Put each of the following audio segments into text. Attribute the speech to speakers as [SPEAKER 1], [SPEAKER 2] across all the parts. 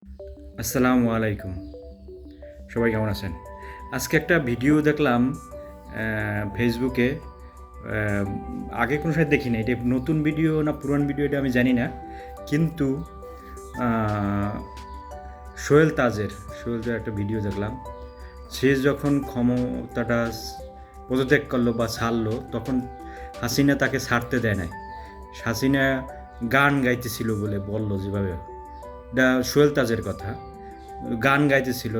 [SPEAKER 1] আসসালামু আলাইকুম। সবাই কেমন আছেন? আজকে একটা ভিডিও দেখলাম ফেসবুকে। অ্যা আগে কোনো সময় দেখি নাই। এটা নতুন ভিডিও না পুরান ভিডিও এটা আমি জানি না। কিন্তু আ সোহেল তাজের একটা ভিডিও দেখলাম। সে যখন ক্ষমতাটা পদত্যাগ করলো বা ছাড়লো, তখন হাসিনা তাকে ছাড়তে দেয় নাই। হাসিনা গান গাইতেছিল বলে বলল যেভাবে, এটা সোহেল তাজের কথা। গান গাইতেছিল,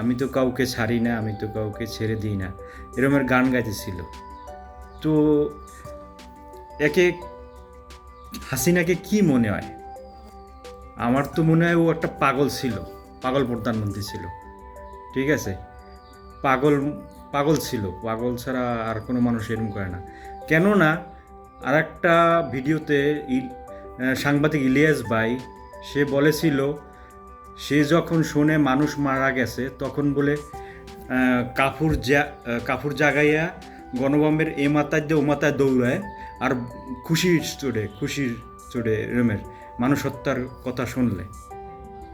[SPEAKER 1] "আমি তো কাউকে ছাড়ি না, আমি তো কাউকে ছেড়ে দিই না।" এরকমের গান গাইতেছিল। তো একে হাসিনাকে কি মনে হয়? আমার তো মনে হয় ও একটা পাগল ছিল। পাগল প্রধানমন্ত্রী ছিল। ঠিক আছে? পাগল পাগল ছিল। পাগল ছাড়া আর কোনো মানুষ এরকম করে না। কেননা আরেকটা ভিডিওতে সাংবাদিক ইলিয়াস ভাই সে বলেছিল, সে যখন শোনে মানুষ মারা গেছে তখন বলে কাপড় জাগাইয়া গণবম্বের এ মাথায় দিয়ে ও মাথায় দৌড়ায় আর খুশির চড়ে এরমের মানুষ হত্যার কথা শুনলে।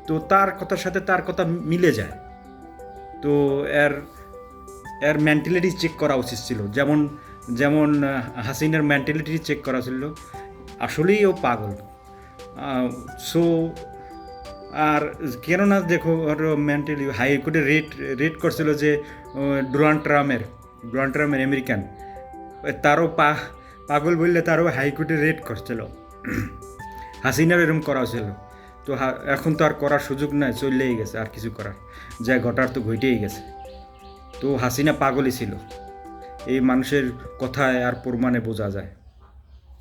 [SPEAKER 1] তো তার কথার সাথে তার কথা মিলে যায়। তো এর এর মেন্টালিটি চেক করা উচিত ছিল, যেমন যেমন হাসিনার মেন্টালিটি চেক করা ছিল। আসলেই ও পাগল। সো আর কেননা দেখো ওর মেন্টালি হাইকোর্টে রেট করছিল যে ডোনাল্ড ট্রাম্পের আমেরিকান, তারও পাগল বললে তারও হাইকোর্টে রেট করছিল। হাসিনার এরকম করা ছিল। তো এখন তো আর করার সুযোগ নাই, চললেই গেছে, আর কিছু করার যা ঘটার তো ঘটেই গেছে। তো হাসিনা পাগলই ছিল, এই মানুষের কথায় আর প্রমাণে বোঝা যায়।